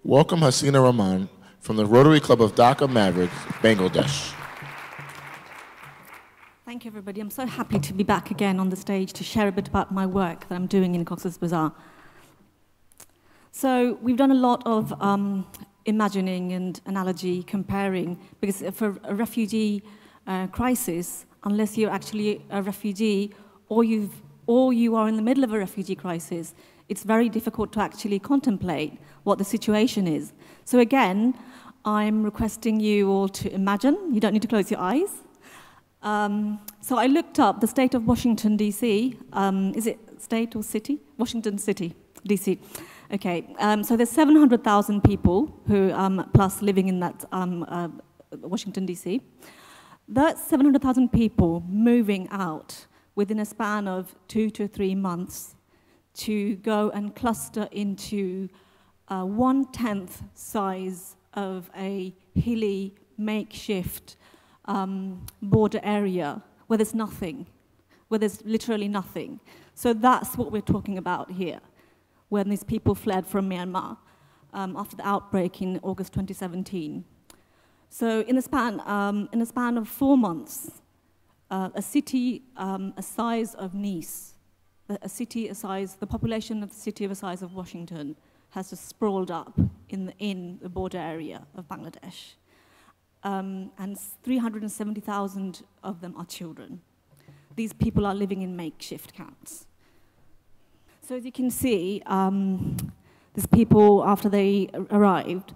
Welcome Hasina Rahman from the Rotary Club of Dhaka Mavericks, Bangladesh. Thank you, everybody. I'm so happy to be back again on the stage to share a bit about my work that I'm doing in Cox's Bazar. So we've done a lot of imagining and analogy comparing, because for a refugee crisis, unless you're actually a refugee or you are in the middle of a refugee crisis, it's very difficult to actually contemplate what the situation is. So again, I'm requesting you all to imagine. You don't need to close your eyes. So I looked up the state of Washington, D.C. Is it state or city? Washington City, D.C. Okay, so there's 700,000 people who plus living in that Washington, D.C. That's 700,000 people moving out within a span of 2 to 3 months to go and cluster into 1/10 size of a hilly, makeshift border area where there's nothing, where there's literally nothing. So that's what we're talking about here, when these people fled from Myanmar after the outbreak in August 2017. So in the span of 4 months, a city a size of Nice, the population of the city of the size of Washington has just sprawled up in the border area of Bangladesh. And 370,000 of them are children. These people are living in makeshift camps. So as you can see, these people, after they arrived,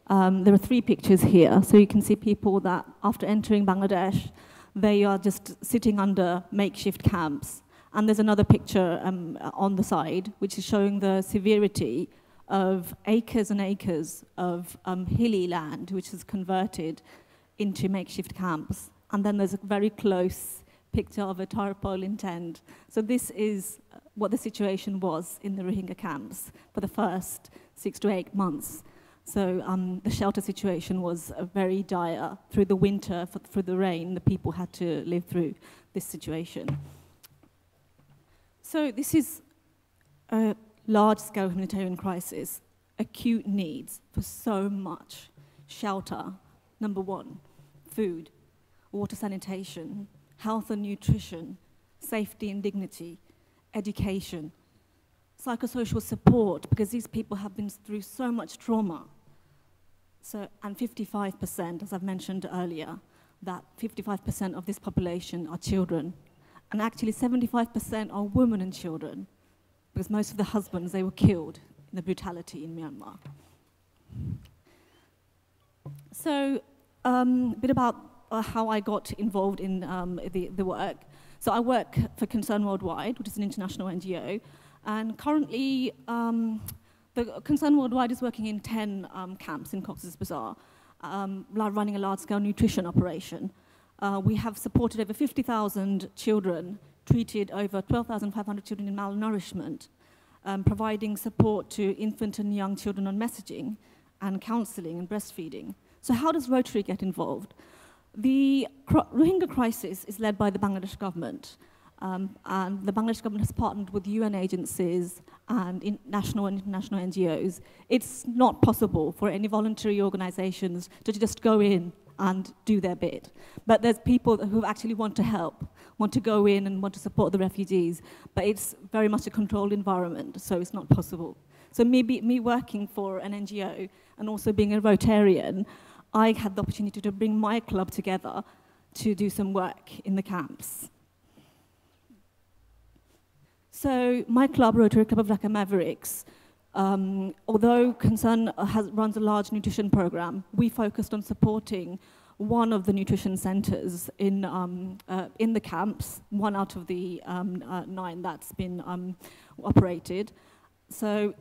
there are 3 pictures here. So you can see people that, after entering Bangladesh, they are just sitting under makeshift camps. And there's another picture on the side, which is showing the severity of acres and acres of hilly land, which is converted into makeshift camps. And then there's a very close picture of a tarpaulin tent. So this is what the situation was in the Rohingya camps for the first 6 to 8 months. So the shelter situation was very dire. Through the winter, through the rain, the people had to live through this situation. So this is a large-scale humanitarian crisis, acute needs for so much shelter. Number 1, food, water sanitation, health and nutrition, safety and dignity, education, psychosocial support, because these people have been through so much trauma. So, and 55%, as I've mentioned earlier, that 55% of this population are children. And actually 75% are women and children, because most of the husbands, they were killed in the brutality in Myanmar. So a bit about how I got involved in the work. So I work for Concern Worldwide, which is an international NGO, and currently the Concern Worldwide is working in 10 camps in Cox's Bazar, running a large-scale nutrition operation. We have supported over 50,000 children, treated over 12,500 children in malnourishment, providing support to infant and young children on messaging and counseling and breastfeeding. So how does Rotary get involved? The Rohingya crisis is led by the Bangladesh government, and the Bangladesh government has partnered with UN agencies and national and international NGOs. It's not possible for any voluntary organizations to just go in and do their bit. But there's people who actually want to help, want to go in and want to support the refugees, but it's very much a controlled environment, so it's not possible. So me working for an NGO and also being a Rotarian, I had the opportunity to bring my club together to do some work in the camps. So my club, Rotary Club of Dhaka Mavericks, although Concern runs a large nutrition program, we focused on supporting one of the nutrition centers in the camps, 1 out of the 9 that's been operated. So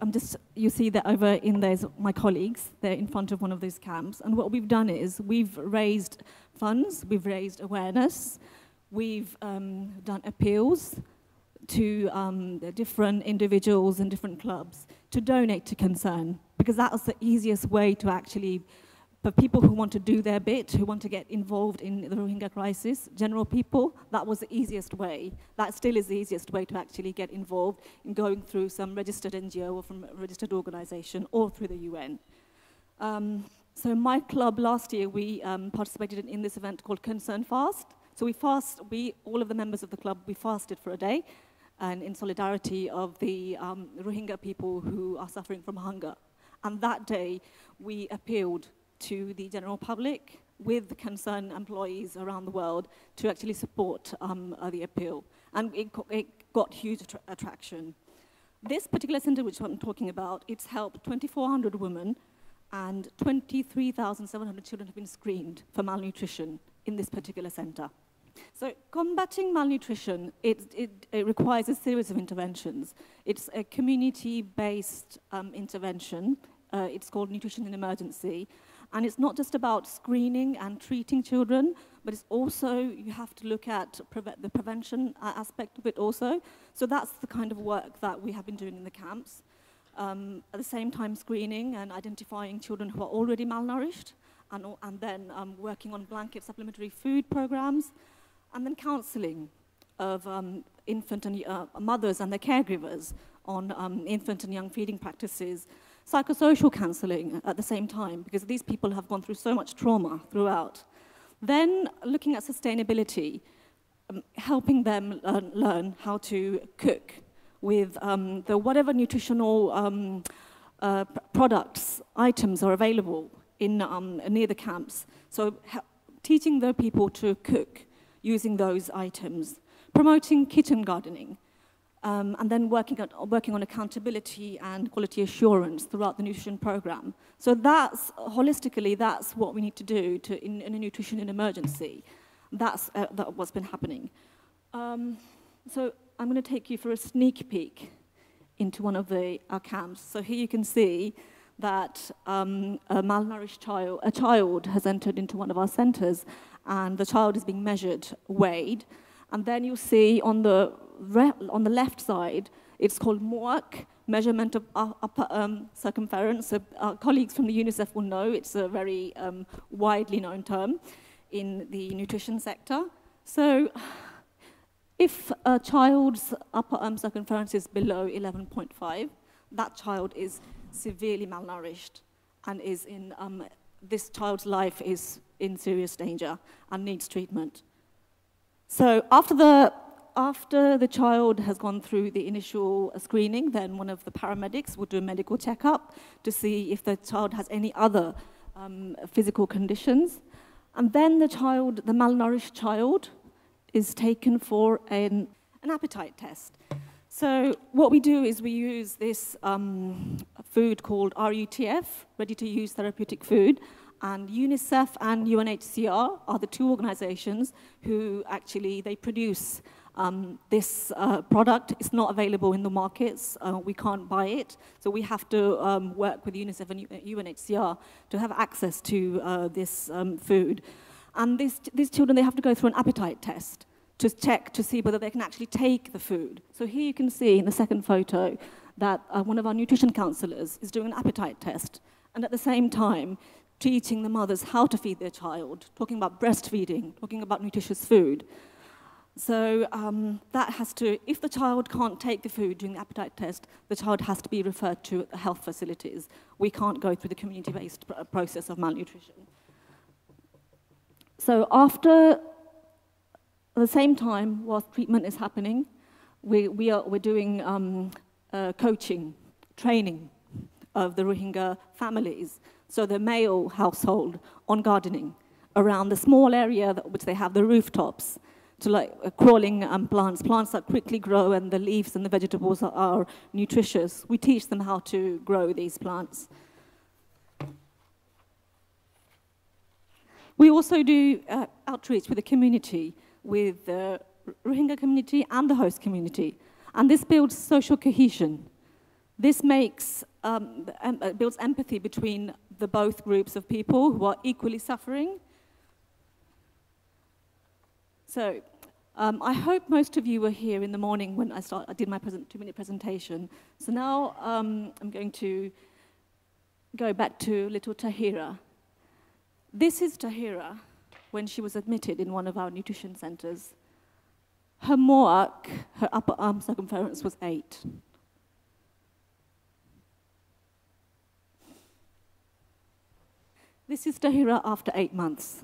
you see that over in there's my colleagues, they're in front of one of those camps. And what we've done is we've raised funds, we've raised awareness, we've done appeals to the different individuals and different clubs to donate to Concern, because that was the easiest way to actually, for people who want to do their bit, who want to get involved in the Rohingya crisis, general people, that was the easiest way. That still is the easiest way to actually get involved in going through some registered NGO or from a registered organization or through the UN. So my club last year, we participated in this event called Concern Fast. So all of the members of the club, we fasted for a day, and in solidarity of the Rohingya people who are suffering from hunger. And that day, we appealed to the general public with concerned employees around the world to actually support the appeal. And it got huge attraction. This particular center, which I'm talking about, it's helped 2,400 women, and 23,700 children have been screened for malnutrition in this particular center. So combating malnutrition, it requires a series of interventions. It's a community-based intervention. It's called Nutrition in Emergency. And it's not just about screening and treating children, but it's also, you have to look at the prevention aspect of it also. So that's the kind of work that we have been doing in the camps. At the same time, screening and identifying children who are already malnourished, and then working on blanket supplementary food programs, and then counseling of infant and mothers and their caregivers on infant and young feeding practices, psychosocial counseling at the same time, because these people have gone through so much trauma throughout. Then looking at sustainability, helping them learn how to cook with whatever nutritional products, items are available in near the camps. So teaching the people to cook using those items, promoting kitchen gardening, and then working on accountability and quality assurance throughout the nutrition program. So that's, holistically, that's what we need to do in a nutrition in emergency. That's what's been happening. So I'm going to take you for a sneak peek into one of our camps. So here you can see that a malnourished child has entered into one of our centers, and the child is being measured, weighed. And then you'll see on the left side, it's called MOAC, measurement of upper circumference. So our colleagues from the UNICEF will know it's a very widely known term in the nutrition sector. So if a child's upper circumference is below 11.5, that child is severely malnourished and is in, this child's life is in serious danger and needs treatment. So after the child has gone through the initial screening, then one of the paramedics will do a medical checkup to see if the child has any other physical conditions. And then the malnourished child, is taken for an appetite test. So what we do is we use this food called RUTF, ready-to-use therapeutic food, and UNICEF and UNHCR are the two organizations who actually, they produce this product. It's not available in the markets. We can't buy it. So we have to work with UNICEF and UNHCR to have access to this food. And these children, they have to go through an appetite test to check to see whether they can actually take the food. So here you can see in the second photo that one of our nutrition counselors is doing an appetite test, and at the same time teaching the mothers how to feed their child, talking about breastfeeding, talking about nutritious food. So that has to, if the child can't take the food during the appetite test, the child has to be referred to health facilities. We can't go through the community-based process of malnutrition. So at the same time, whilst treatment is happening, we're doing coaching, training of the Rohingya families, so the male household, on gardening around the small area which they have, the rooftops, to like crawling plants that quickly grow, and the leaves and the vegetables are nutritious. We teach them how to grow these plants. We also do outreach with the community, with the Rohingya community and the host community. And this builds social cohesion. This makes, builds empathy between the both groups of people who are equally suffering. So I hope most of you were here in the morning when I did my 2-minute presentation. So now I'm going to go back to little Tahira. This is Tahira when she was admitted in one of our nutrition centers. Her MOAC, her upper arm circumference, was 8. This is Tahira after 8 months.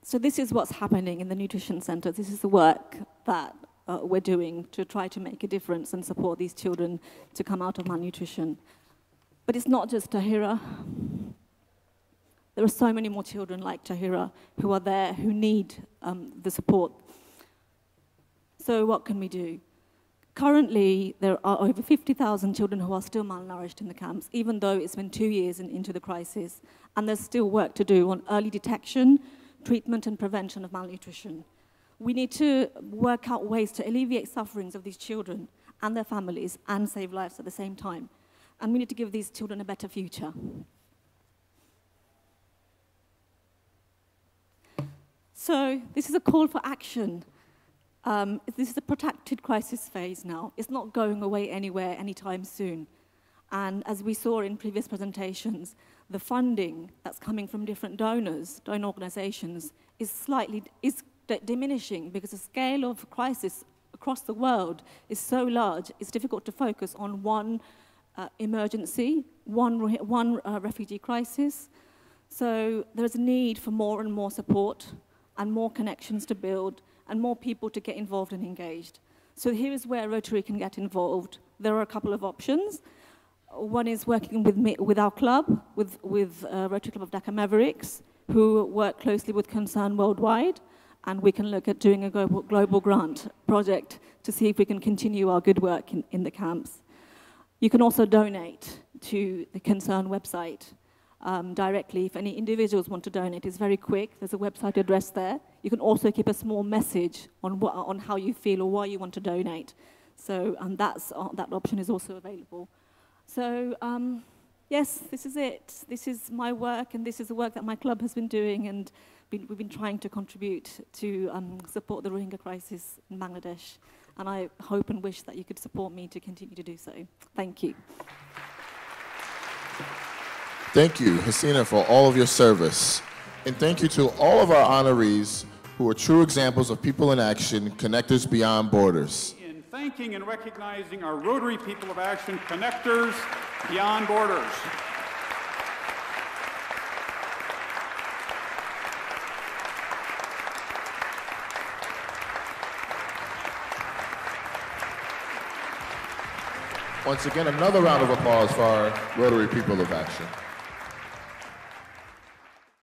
So this is what's happening in the nutrition center. This is the work that we're doing to try to make a difference and support these children to come out of malnutrition. But it's not just Tahira. There are so many more children like Tahira who are there, who need the support. So what can we do? Currently, there are over 50,000 children who are still malnourished in the camps, even though it's been 2 years into the crisis. And there's still work to do on early detection, treatment and prevention of malnutrition. We need to work out ways to alleviate sufferings of these children and their families and save lives at the same time. And we need to give these children a better future. So this is a call for action. This is a protracted crisis phase now. It's not going away anywhere anytime soon. And as we saw in previous presentations, the funding that's coming from different donors, donor organizations, is diminishing because the scale of crisis across the world is so large, it's difficult to focus on one emergency, one refugee crisis. So there's a need for more and more support and more connections to build and more people to get involved and engaged. So here is where Rotary can get involved. There are a couple of options. One is working with our club, with Rotary Club of Dhaka Mavericks, who work closely with Concern Worldwide, and we can look at doing a global grant project to see if we can continue our good work in the camps. You can also donate to the Concern website directly. If any individuals want to donate, it's very quick. There's a website address there. You can also keep a small message on how you feel or why you want to donate. So, and that option is also available. So, yes, this is it. This is my work, and this is the work that my club has been doing, and we've been trying to contribute to support the Rohingya crisis in Bangladesh. And I hope and wish that you could support me to continue to do so. Thank you. Thank you, Hasina, for all of your service. And thank you to all of our honorees who are true examples of people in action, connectors beyond borders. In thanking and recognizing our Rotary People of Action connectors beyond borders. Once again, another round of applause for our Rotary People of Action.